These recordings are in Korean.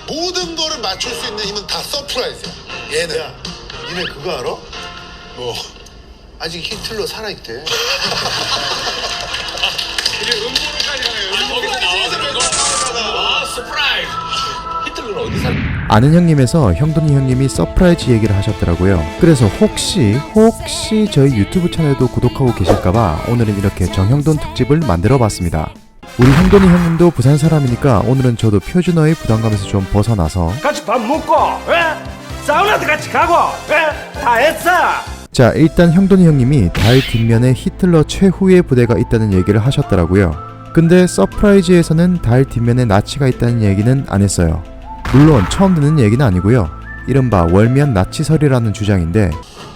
모든 거를 맞출 수 있는 힘은 다 서프라이즈야. 얘는. 야, 니네 그거 알아? 뭐. 아직 히틀러 살아있대. 이제 음모론까지 가네요. 서프라이즈. 히틀러는 어디 살아? 아는 형님에서 형돈이 형님이 서프라이즈 얘기를 하셨더라고요. 그래서 혹시 저희 유튜브 채널도 구독하고 계실까봐 오늘은 이렇게 정형돈 특집을 만들어봤습니다. 우리 형돈이 형님도 부산 사람이니까 오늘은 저도 표준어의 부담감에서 좀 벗어나서 같이 밥 먹고, 사우나도 같이 가고, 다 했어. 자, 일단 형돈이 형님이 달 뒷면에 히틀러 최후의 부대가 있다는 얘기를 하셨더라고요. 근데 서프라이즈에서는 달 뒷면에 나치가 있다는 얘기는 안 했어요. 물론 처음 듣는 얘기는 아니고요. 이른바 월면 나치설이라는 주장인데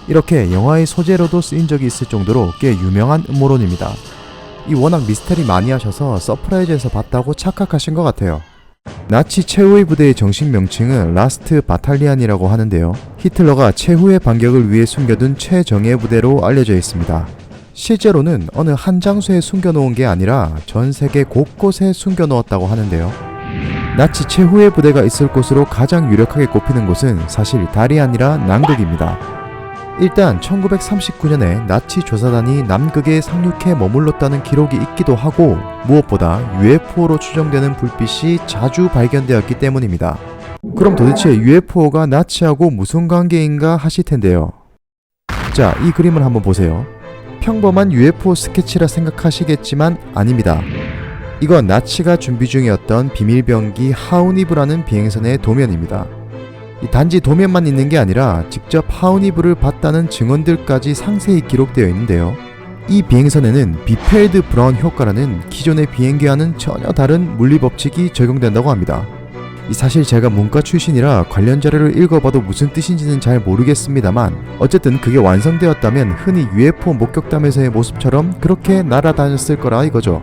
이렇게 영화의 소재로도 쓰인 적이 있을 정도로 꽤 유명한 음모론입니다. 이 워낙 미스터리 많이 하셔서 서프라이즈에서 봤다고 착각하신 것 같아요. 나치 최후의 부대의 정식 명칭은 라스트 바탈리안이라고 하는데요. 히틀러가 최후의 반격을 위해 숨겨둔 최정예 부대로 알려져 있습니다. 실제로는 어느 한 장소에 숨겨놓은 게 아니라 전 세계 곳곳에 숨겨놓았다고 하는데요. 나치 최후의 부대가 있을 곳으로 가장 유력하게 꼽히는 곳은 사실 달이 아니라 남극입니다. 일단 1939년에 나치 조사단이 남극에 상륙해 머물렀다는 기록이 있기도 하고 무엇보다 UFO로 추정되는 불빛이 자주 발견되었기 때문입니다. 그럼 도대체 UFO가 나치하고 무슨 관계인가 하실 텐데요. 자, 이 그림을 한번 보세요. 평범한 UFO 스케치라 생각하시겠지만 아닙니다. 이건 나치가 준비 중이었던 비밀병기 하우니브라는 비행선의 도면입니다. 단지 도면만 있는 게 아니라 직접 하우니브를 봤다는 증언들까지 상세히 기록되어 있는데요. 이 비행선에는 비펠드 브라운 효과라는 기존의 비행기와는 전혀 다른 물리법칙이 적용된다고 합니다. 사실 제가 문과 출신이라 관련 자료를 읽어봐도 무슨 뜻인지는 잘 모르겠습니다만 어쨌든 그게 완성되었다면 흔히 UFO 목격담에서의 모습처럼 그렇게 날아다녔을 거라 이거죠.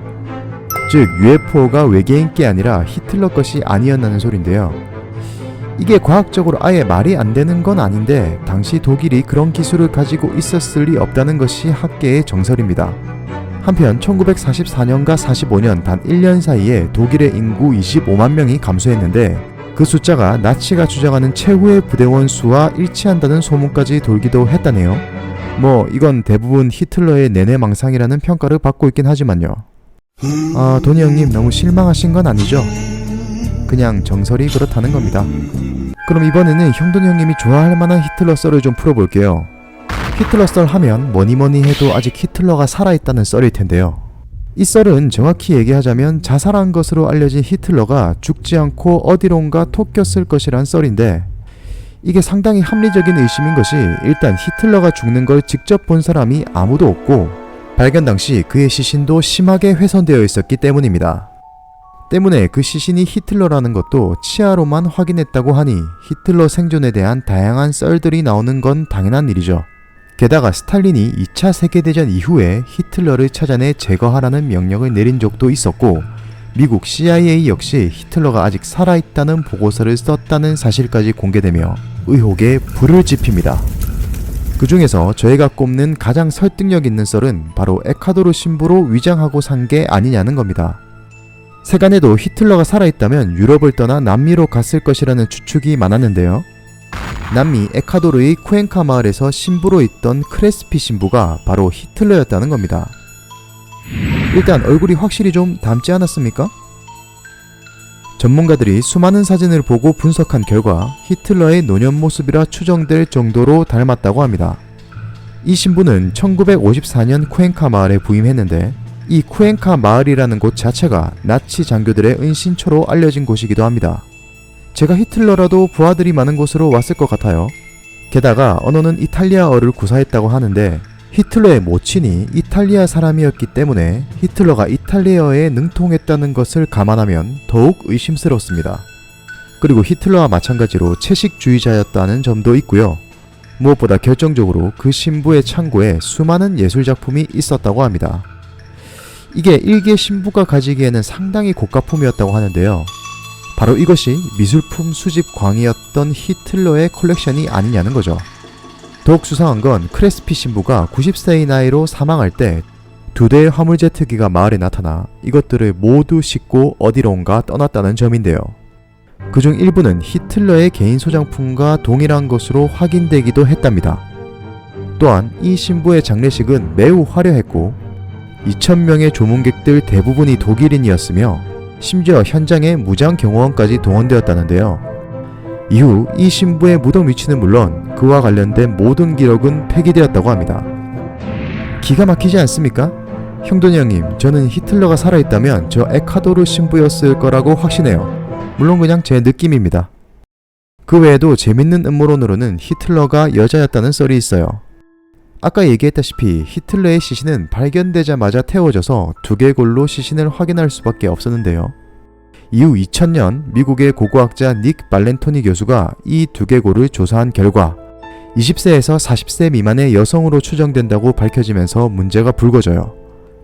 즉 UFO가 외계인 게 아니라 히틀러 것이 아니었다는 소린데요. 이게 과학적으로 아예 말이 안 되는 건 아닌데 당시 독일이 그런 기술을 가지고 있었을 리 없다는 것이 학계의 정설입니다. 한편 1944년과 45년 단 1년 사이에 독일의 인구 25만 명이 감소했는데 그 숫자가 나치가 주장하는 최후의 부대원 수와 일치한다는 소문까지 돌기도 했다네요. 뭐 이건 대부분 히틀러의 내내망상이라는 평가를 받고 있긴 하지만요. 아, 도니 형님 너무 실망하신 건 아니죠? 그냥 정설이 그렇다는 겁니다. 그럼 이번에는 형돈이 형님이 좋아할 만한 히틀러 썰을 좀 풀어볼게요. 히틀러 썰 하면 뭐니뭐니 해도 아직 히틀러가 살아있다는 썰일 텐데요. 이 썰은 정확히 얘기하자면 자살한 것으로 알려진 히틀러가 죽지 않고 어디론가 톡겼을 것이란 썰인데 이게 상당히 합리적인 의심인 것이 일단 히틀러가 죽는 걸 직접 본 사람이 아무도 없고 발견 당시 그의 시신도 심하게 훼손되어 있었기 때문입니다. 때문에 그 시신이 히틀러라는 것도 치아로만 확인했다고 하니 히틀러 생존에 대한 다양한 썰들이 나오는 건 당연한 일이죠. 게다가 스탈린이 2차 세계대전 이후에 히틀러를 찾아내 제거하라는 명령을 내린 적도 있었고 미국 CIA 역시 히틀러가 아직 살아있다는 보고서를 썼다는 사실까지 공개되며 의혹에 불을 지핍니다. 그 중에서 저희가 꼽는 가장 설득력 있는 썰은 바로 에콰도르 신부로 위장하고 산 게 아니냐는 겁니다. 세간에도 히틀러가 살아있다면 유럽을 떠나 남미로 갔을 것이라는 추측이 많았는데요. 남미 에콰도르의 쿠엔카 마을에서 신부로 있던 크레스피 신부가 바로 히틀러였다는 겁니다. 일단 얼굴이 확실히 좀 닮지 않았습니까? 전문가들이 수많은 사진을 보고 분석한 결과 히틀러의 노년 모습이라 추정될 정도로 닮았다고 합니다. 이 신부는 1954년 쿠엔카 마을에 부임했는데 이 쿠엔카 마을이라는 곳 자체가 나치 장교들의 은신처로 알려진 곳이기도 합니다. 제가 히틀러라도 부하들이 많은 곳으로 왔을 것 같아요. 게다가 언어는 이탈리아어를 구사했다고 하는데 히틀러의 모친이 이탈리아 사람이었기 때문에 히틀러가 이탈리아어에 능통했다는 것을 감안하면 더욱 의심스럽습니다. 그리고 히틀러와 마찬가지로 채식주의자였다는 점도 있고요. 무엇보다 결정적으로 그 신부의 창고에 수많은 예술작품이 있었다고 합니다. 이게 일개 신부가 가지기에는 상당히 고가품이었다고 하는데요. 바로 이것이 미술품 수집 광이었던 히틀러의 컬렉션이 아니냐는 거죠. 더욱 수상한 건 크레스피 신부가 90세의 나이로 사망할 때 2대의 화물 제트기가 마을에 나타나 이것들을 모두 싣고 어디론가 떠났다는 점인데요. 그중 일부는 히틀러의 개인 소장품과 동일한 것으로 확인되기도 했답니다. 또한 이 신부의 장례식은 매우 화려했고 2,000명의 조문객들 대부분이 독일인이었으며 심지어 현장에 무장 경호원까지 동원되었다는데요. 이후 이 신부의 무덤 위치는 물론 그와 관련된 모든 기록은 폐기되었다고 합니다. 기가 막히지 않습니까? 형돈이 형님, 저는 히틀러가 살아있다면 저 에콰도르 신부였을 거라고 확신해요. 물론 그냥 제 느낌입니다. 그 외에도 재밌는 음모론으로는 히틀러가 여자였다는 썰이 있어요. 아까 얘기했다시피 히틀러의 시신은 발견되자마자 태워져서 두개골로 시신을 확인할 수밖에 없었는데요. 이후 2000년 미국의 고고학자 닉 발렌토니 교수가 이 두개골을 조사한 결과 20세에서 40세 미만의 여성으로 추정된다고 밝혀지면서 문제가 불거져요.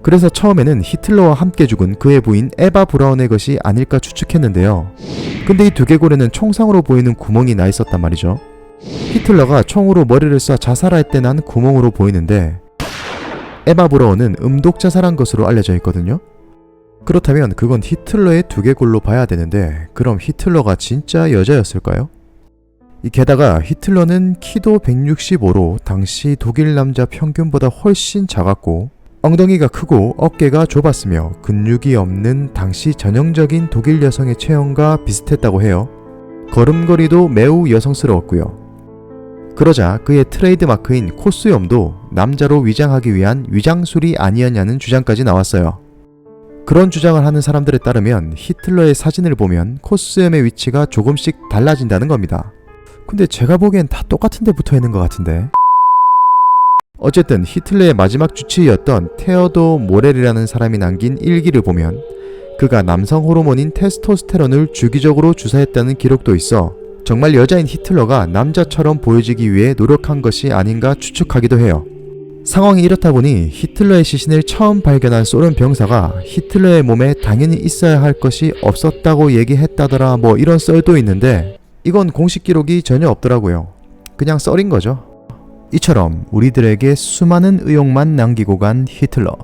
그래서 처음에는 히틀러와 함께 죽은 그의 부인 에바 브라운의 것이 아닐까 추측했는데요. 근데 이 두개골에는 총상으로 보이는 구멍이 나 있었단 말이죠. 히틀러가 총으로 머리를 쏴 자살할 때 난 구멍으로 보이는데 에바 브라운은 음독 자살한 것으로 알려져 있거든요. 그렇다면 그건 히틀러의 두개골로 봐야 되는데 그럼 히틀러가 진짜 여자였을까요? 게다가 히틀러는 키도 165로 당시 독일 남자 평균보다 훨씬 작았고 엉덩이가 크고 어깨가 좁았으며 근육이 없는 당시 전형적인 독일 여성의 체형과 비슷했다고 해요. 걸음걸이도 매우 여성스러웠고요. 그러자 그의 트레이드 마크인 코수염도 남자로 위장하기 위한 위장술이 아니었냐는 주장까지 나왔어요. 그런 주장을 하는 사람들에 따르면 히틀러의 사진을 보면 코수염의 위치가 조금씩 달라진다는 겁니다. 근데 제가 보기엔 다 똑같은 데 붙어 있는 것 같은데. 어쨌든 히틀러의 마지막 주치의였던 테어도 모렐이라는 사람이 남긴 일기를 보면 그가 남성 호르몬인 테스토스테론을 주기적으로 주사했다는 기록도 있어 정말 여자인 히틀러가 남자처럼 보여지기 위해 노력한 것이 아닌가 추측하기도 해요. 상황이 이렇다 보니 히틀러의 시신을 처음 발견한 소련 병사가 히틀러의 몸에 당연히 있어야 할 것이 없었다고 얘기했다더라 뭐 이런 썰도 있는데 이건 공식 기록이 전혀 없더라고요. 그냥 썰인 거죠. 이처럼 우리들에게 수많은 의혹만 남기고 간 히틀러.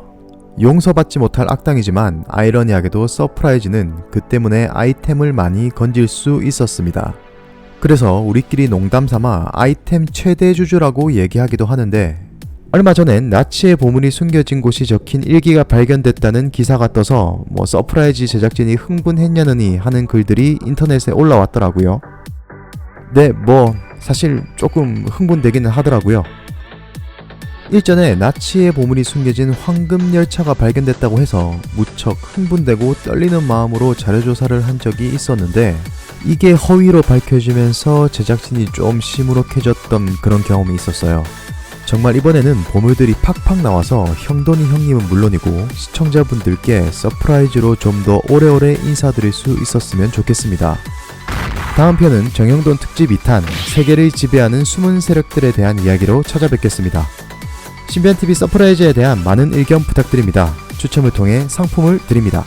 용서받지 못할 악당이지만 아이러니하게도 서프라이즈는 그 때문에 아이템을 많이 건질 수 있었습니다. 그래서 우리끼리 농담삼아 아이템 최대 주주라고 얘기하기도 하는데 얼마 전엔 나치의 보물이 숨겨진 곳이 적힌 일기가 발견됐다는 기사가 떠서 서프라이즈 제작진이 흥분했냐느니 하는 글들이 인터넷에 올라왔더라고요. 네, 사실 조금 흥분되기는 하더라고요. 일전에 나치의 보물이 숨겨진 황금 열차가 발견됐다고 해서 무척 흥분되고 떨리는 마음으로 자료조사를 한 적이 있었는데 이게 허위로 밝혀지면서 제작진이 좀 시무룩해졌던 그런 경험이 있었어요. 정말 이번에는 보물들이 팍팍 나와서 형돈이 형님은 물론이고 시청자분들께 서프라이즈로 좀 더 오래오래 인사드릴 수 있었으면 좋겠습니다. 다음 편은 정형돈 특집 2탄 세계를 지배하는 숨은 세력들에 대한 이야기로 찾아뵙겠습니다. 신비한TV 서프라이즈에 대한 많은 의견 부탁드립니다. 추첨을 통해 상품을 드립니다.